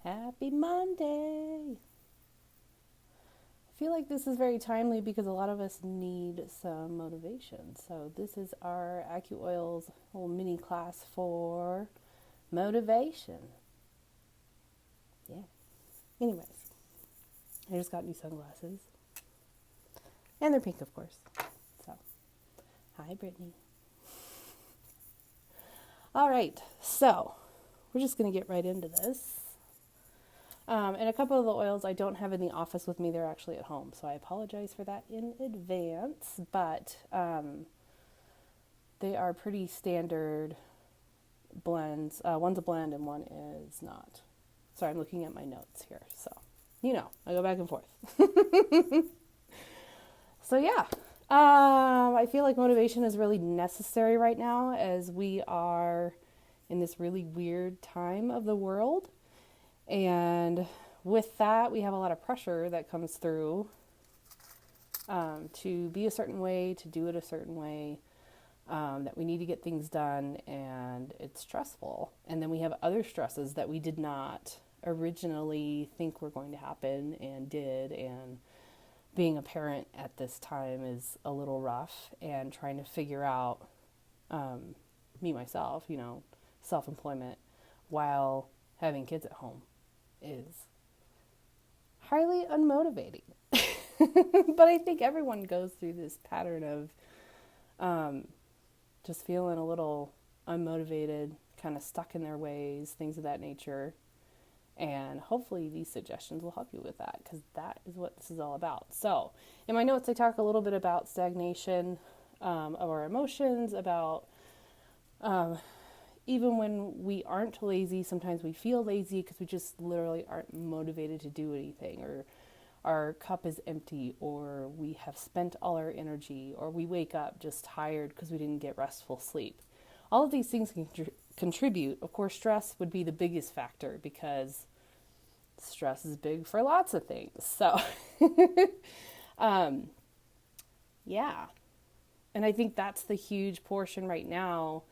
Happy Monday! I feel like this is very timely because a lot of us need some motivation. So this is our AcuOils little mini class for motivation. Yeah. Anyways, I just got new sunglasses. And they're pink, of course. So, hi, Brittany. All right, so we're just going to get right into this. And a couple of the oils I don't have in the office with me. They're actually at home. So I apologize for that in advance. But they are pretty standard blends. One's a blend and one is not. Sorry, I'm looking at my notes here. So, I go back and forth. So, yeah. I feel like motivation is really necessary right now as we are in this really weird time of the world. And with that, we have a lot of pressure that comes through to be a certain way, to do it a certain way, that we need to get things done, and it's stressful. And then we have other stresses that we did not originally think were going to happen and did. And being a parent at this time is a little rough, and trying to figure out myself, self-employment while having kids at home is highly unmotivating. But I think everyone goes through this pattern of just feeling a little unmotivated, kind of stuck in their ways, things of that nature. And hopefully these suggestions will help you with that, because that is what this is all about. So in my notes, I talk a little bit about stagnation of our emotions, about even when we aren't lazy, sometimes we feel lazy because we just literally aren't motivated to do anything, or our cup is empty, or we have spent all our energy, or we wake up just tired because we didn't get restful sleep. All of these things can contribute. Of course, stress would be the biggest factor because stress is big for lots of things. So, yeah. And I think that's the huge portion right now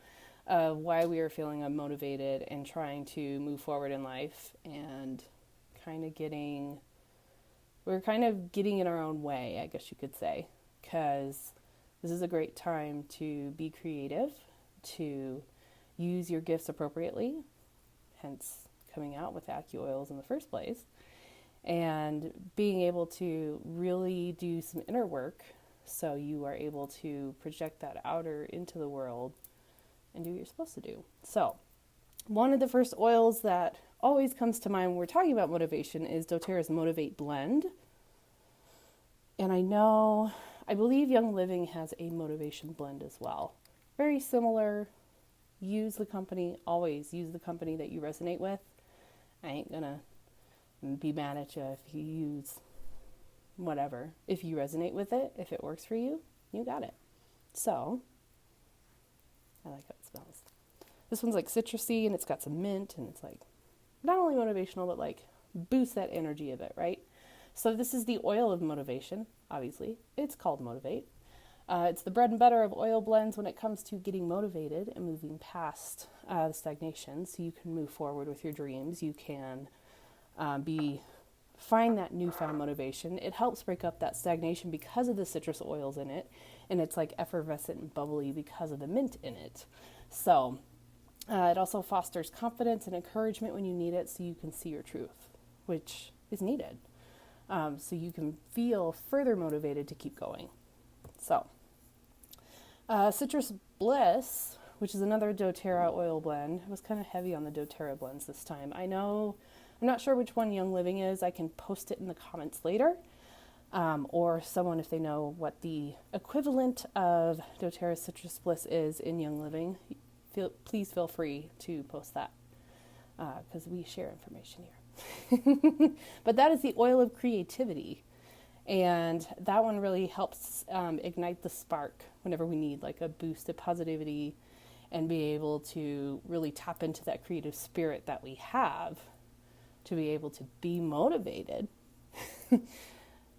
of why we are feeling unmotivated and trying to move forward in life, and we're kind of getting in our own way, I guess you could say, because this is a great time to be creative, to use your gifts appropriately, hence coming out with AcuOils in the first place, and being able to really do some inner work so you are able to project that outer into the world and do what you're supposed to do. So, one of the first oils that always comes to mind when we're talking about motivation is doTERRA's Motivate Blend. And I believe Young Living has a motivation blend as well. Very similar. Always use the company that you resonate with. I ain't gonna be mad at you if you use whatever. If you resonate with it, if it works for you, you got it. So, I like how it smells. This one's like citrusy, and it's got some mint, and it's like not only motivational, but like boost that energy a bit, right? So this is the oil of motivation, obviously. It's called Motivate. It's the bread and butter of oil blends when it comes to getting motivated and moving past the stagnation, so you can move forward with your dreams. You can find that newfound motivation. It helps break up that stagnation because of the citrus oils in it, and it's like effervescent and bubbly because of the mint in it. So it also fosters confidence and encouragement when you need it, so you can see your truth, which is needed. So you can feel further motivated to keep going. So, Citrus Bliss, which is another doTERRA oil blend. I was kind of heavy on the doTERRA blends this time. I'm not sure which one Young Living is. I can post it in the comments later. Or someone, if they know what the equivalent of doTERRA Citrus Bliss is in Young Living, please feel free to post that, because we share information here. But that is the oil of creativity. And that one really helps ignite the spark whenever we need like a boost of positivity, and be able to really tap into that creative spirit that we have to be able to be motivated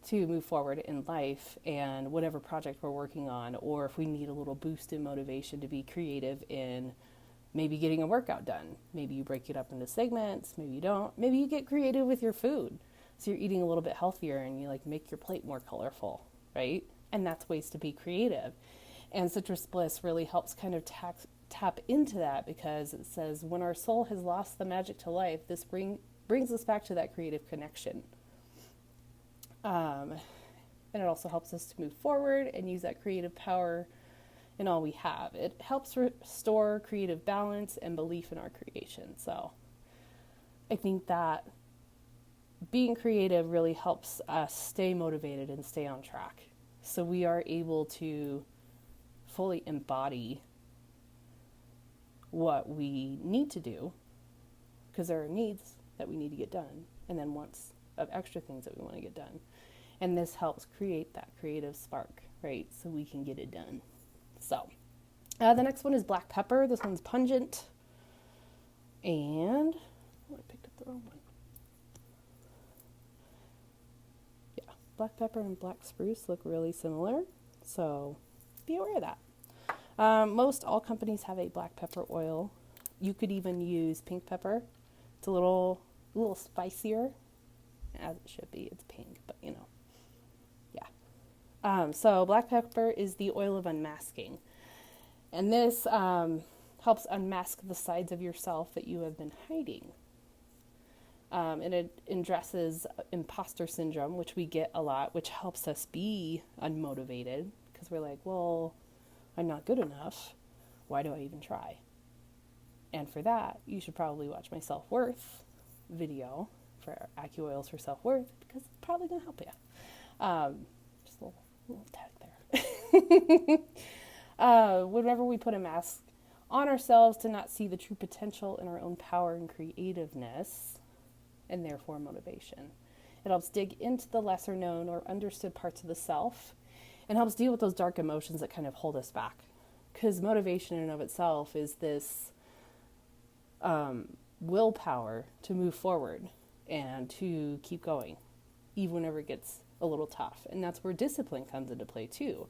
to move forward in life and whatever project we're working on, or if we need a little boost in motivation to be creative in maybe getting a workout done. Maybe you break it up into segments, maybe you don't. Maybe you get creative with your food. So you're eating a little bit healthier and you like make your plate more colorful, right? And that's ways to be creative. And Citrus Bliss really helps kind of tap into that, because it says when our soul has lost the magic to life, this brings us back to that creative connection. And it also helps us to move forward and use that creative power in all we have. It helps restore creative balance and belief in our creation. So I think that being creative really helps us stay motivated and stay on track. So we are able to fully embody what we need to do, because there are needs that we need to get done, and then wants of extra things that we want to get done. And this helps create that creative spark, right? So we can get it done. So the next one is black pepper. This one's pungent. And I picked up the wrong one. Yeah, black pepper and black spruce look really similar. So be aware of that. Most all companies have a black pepper oil. You could even use pink pepper. It's a little spicier, as it should be. It's pink, but yeah. So black pepper is the oil of unmasking. And this helps unmask the sides of yourself that you have been hiding. And it addresses imposter syndrome, which we get a lot, which helps us be unmotivated, because we're like, well, I'm not good enough. Why do I even try? And for that, you should probably watch my self-worth video for AcuOils for self-worth, because it's probably going to help you. Just a little tag there. Whenever we put a mask on ourselves to not see the true potential in our own power and creativeness, and therefore motivation, it helps dig into the lesser known or understood parts of the self, and helps deal with those dark emotions that kind of hold us back. Because motivation in and of itself is this willpower to move forward and to keep going, even whenever it gets a little tough. And that's where discipline comes into play too.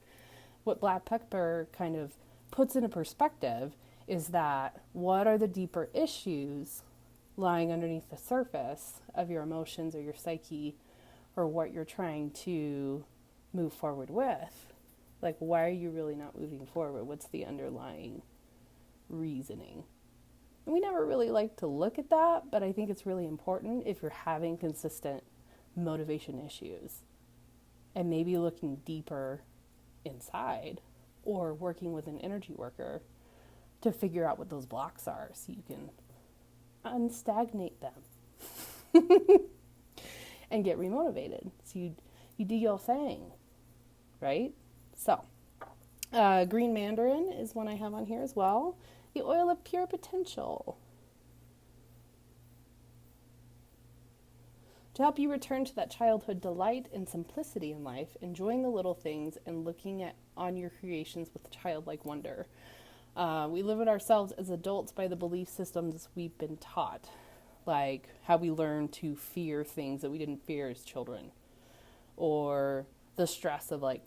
What black pepper kind of puts into perspective is that what are the deeper issues lying underneath the surface of your emotions or your psyche, or what you're trying to move forward with. Like, why are you really not moving forward? What's the underlying reasoning? And we never really like to look at that, but I think it's really important if you're having consistent motivation issues, and maybe looking deeper inside, or working with an energy worker to figure out what those blocks are, so you can unstagnate them and get remotivated. So you do your thing, right? So green mandarin is one I have on here as well. The oil of pure potential. To help you return to that childhood delight and simplicity in life, enjoying the little things and looking on your creations with childlike wonder. We limit ourselves as adults by the belief systems we've been taught, like how we learn to fear things that we didn't fear as children, or the stress of like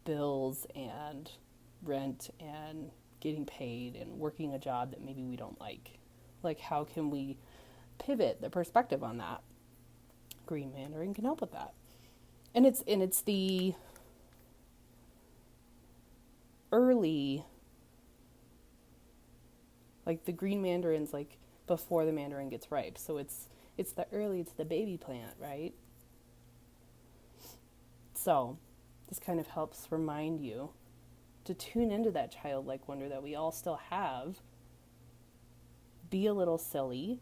bills and rent and getting paid and working a job that maybe we don't like. Like, how can we pivot the perspective on that? Green mandarin can help with that. And it's the early, like the green mandarin's like before the mandarin gets ripe. So it's the baby plant, right? So this kind of helps remind you to tune into that childlike wonder that we all still have. Be a little silly.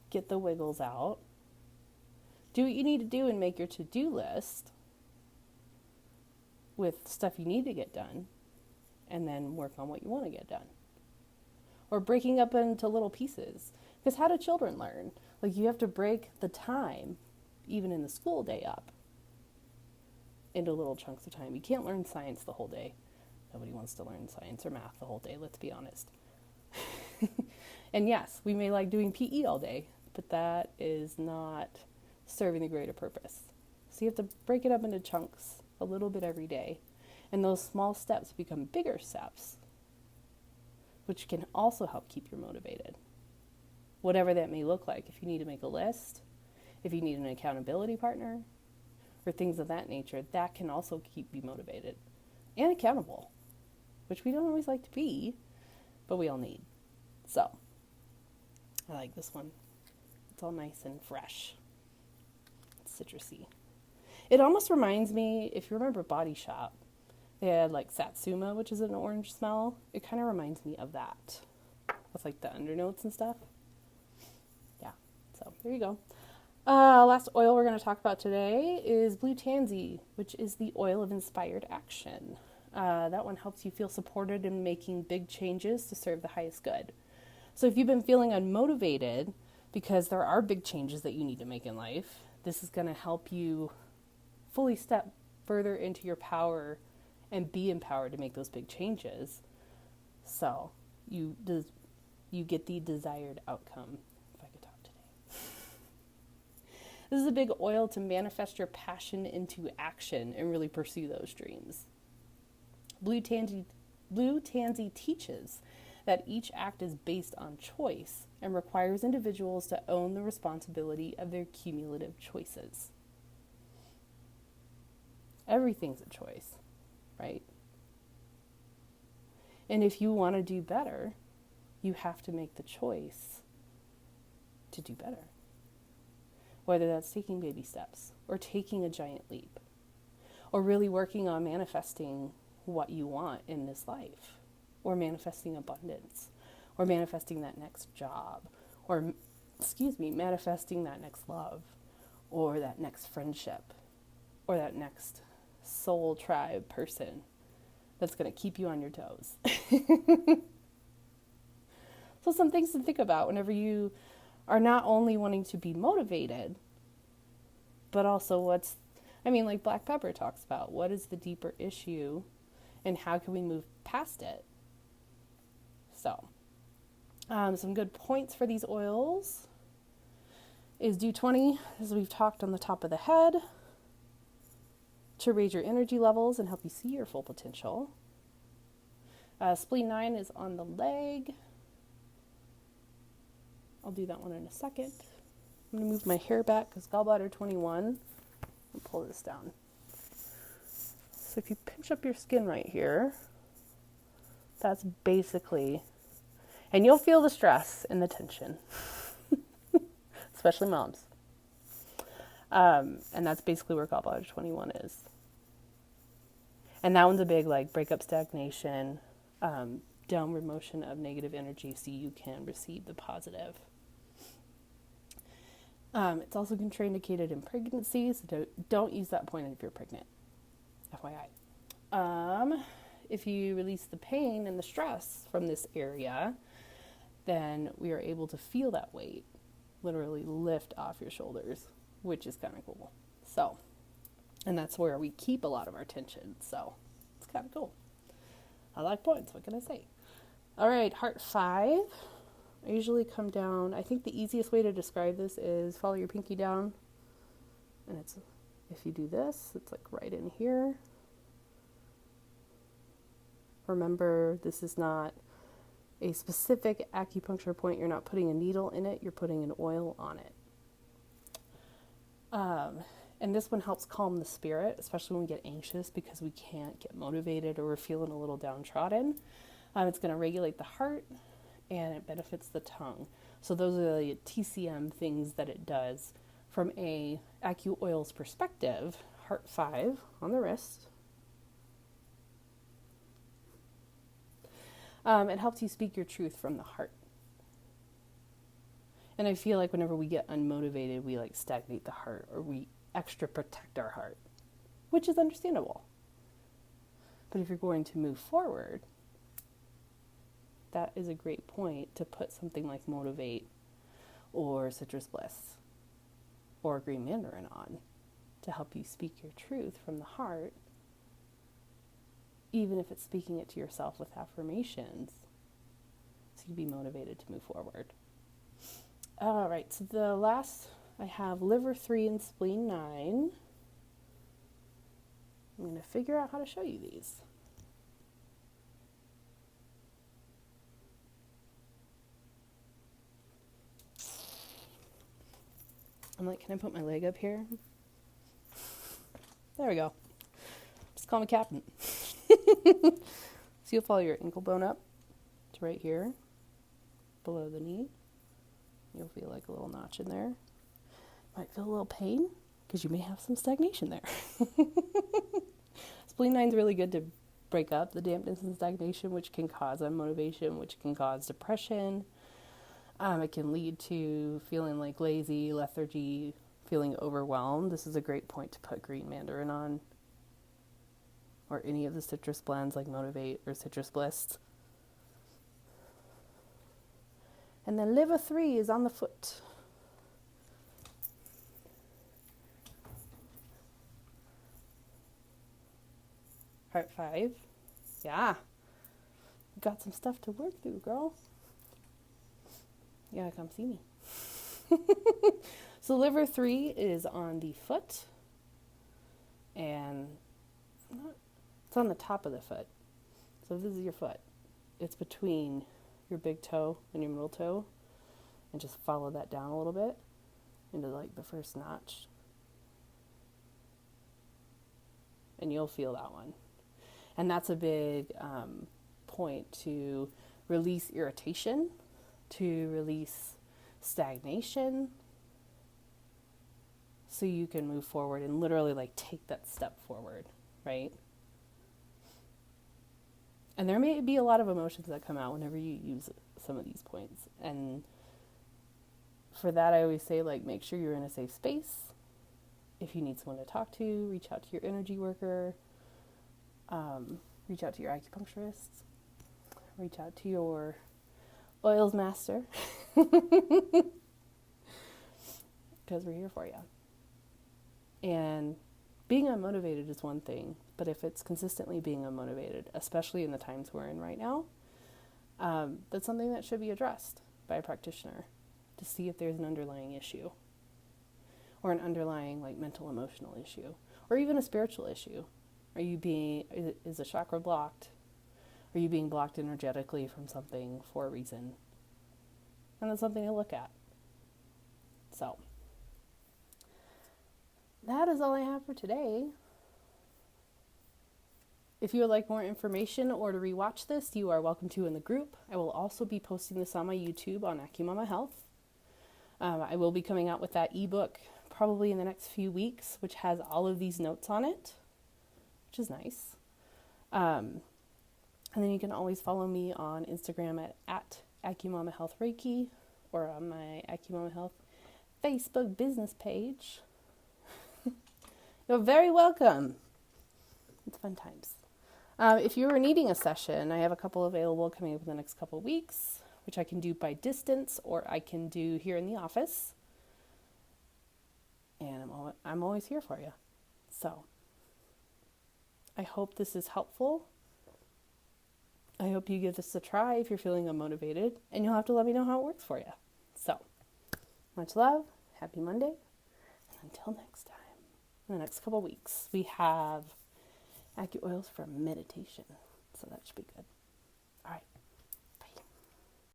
Get the wiggles out. Do what you need to do and make your to-do list with stuff you need to get done, and then work on what you want to get done. Or breaking up into little pieces. Because how do children learn? Like, you have to break the time, even in the school day, up into little chunks of time. You can't learn science the whole day. Nobody wants to learn science or math the whole day, let's be honest. And yes, we may like doing PE all day, but that is not serving the greater purpose. So you have to break it up into chunks, a little bit every day. And those small steps become bigger steps which can also help keep you motivated. Whatever that may look like. If you need to make a list, if you need an accountability partner, or things of that nature, that can also keep you motivated and accountable, which we don't always like to be, but we all need. So, I like this one. It's all nice and fresh. It's citrusy. It almost reminds me, if you remember Body Shop, they had like Satsuma, which is an orange smell. It kind of reminds me of that, with like the undernotes and stuff. Yeah, so there you go. Last oil we're going to talk about today is Blue Tansy, which is the oil of inspired action. That one helps you feel supported in making big changes to serve the highest good. So if you've been feeling unmotivated because there are big changes that you need to make in life, this is going to help you fully step further into your power and be empowered to make those big changes. So you get the desired outcome. If I could talk today. This is a big oil to manifest your passion into action and really pursue those dreams. Blue Tansy teaches that each act is based on choice and requires individuals to own the responsibility of their cumulative choices. Everything's a choice, right? And if you want to do better, you have to make the choice to do better. Whether that's taking baby steps or taking a giant leap or really working on manifesting what you want in this life or manifesting abundance or manifesting that next job or, manifesting that next love or that next friendship or that next soul tribe person that's going to keep you on your toes. So some things to think about whenever you are not only wanting to be motivated, but also like Black Pepper talks about, what is the deeper issue and how can we move past it? So, some good points for these oils is do 20, as we've talked on the top of the head, to raise your energy levels and help you see your full potential. Spleen 9 is on the leg. I'll do that one in a second. I'm going to move my hair back because gallbladder 21. I'll pull this down. So if you pinch up your skin right here, that's basically, and you'll feel the stress and the tension, especially moms. And that's basically where gallbladder 21 is. And that one's a big, breakup stagnation, downward motion of negative energy so you can receive the positive. It's also contraindicated in pregnancy, so don't use that point if you're pregnant, FYI. If you release the pain and the stress from this area, then we are able to feel that weight literally lift off your shoulders, which is kind of cool. So, and that's where we keep a lot of our tension, so it's kind of cool. I like points, what can I say? All right, heart 5. I usually come down, I think the easiest way to describe this is follow your pinky down, and it's, if you do this, it's like right in here. Remember, this is not a specific acupuncture point. You're not putting a needle in it, you're putting an oil on it. And this one helps calm the spirit, especially when we get anxious because we can't get motivated or we're feeling a little downtrodden. It's going to regulate the heart and it benefits the tongue. So those are the TCM things that it does from a AcuOils perspective. Heart 5 on the wrist. It helps you speak your truth from the heart. And I feel like whenever we get unmotivated, we stagnate the heart or we extra protect our heart, which is understandable. But if you're going to move forward, that is a great point to put something like Motivate or Citrus Bliss or Green Mandarin on to help you speak your truth from the heart, even if it's speaking it to yourself with affirmations, so you can be motivated to move forward. All right, so the last, I have liver 3 and spleen 9. I'm going to figure out how to show you these. I'm like, can I put my leg up here? There we go. Just call me Captain. So you'll follow your ankle bone up to right here, below the knee. You'll feel like a little notch in there. Might feel a little pain because you may have some stagnation there. Spleen 9 is really good to break up the dampness and stagnation, which can cause unmotivation, which can cause depression. It can lead to feeling like lazy, lethargy, feeling overwhelmed. This is a great point to put green mandarin on, or any of the citrus blends like Motivate or Citrus Bliss. And then liver 3 is on the foot. Heart 5. Yeah. You got some stuff to work through, girl. You gotta come see me. So liver 3 is on the foot. And it's on the top of the foot. So this is your foot. It's between your big toe and your middle toe. And just follow that down a little bit into like the first notch. And you'll feel that one. And that's a big point to release irritation, to release stagnation, so you can move forward and literally like take that step forward, right? And there may be a lot of emotions that come out whenever you use some of these points. And for that, I always say, like, make sure you're in a safe space. If you need someone to talk to, reach out to your energy worker. Reach out to your acupuncturist, reach out to your oils master, because we're here for you. And being unmotivated is one thing, but if it's consistently being unmotivated, especially in the times we're in right now, that's something that should be addressed by a practitioner to see if there's an underlying issue, or an underlying like mental emotional issue, or even a spiritual issue. Is a chakra blocked? Are you being blocked energetically from something for a reason? And that's something to look at. So, that is all I have for today. If you would like more information or to rewatch this, you are welcome to in the group. I will also be posting this on my YouTube on AcuMama Health. I will be coming out with that ebook probably in the next few weeks, which has all of these notes on it, which is nice. And then you can always follow me on Instagram at AcuMama Health Reiki, or on my AcuMama Health Facebook business page. You're very welcome. It's fun times. If you are needing a session, I have a couple available coming up in the next couple of weeks, which I can do by distance or I can do here in the office. And I'm always here for you. So, I hope this is helpful. I hope you give this a try if you're feeling unmotivated, and you'll have to let me know how it works for you. So, much love, happy Monday, and until next time, in the next couple weeks, we have AcuOils for meditation, so that should be good.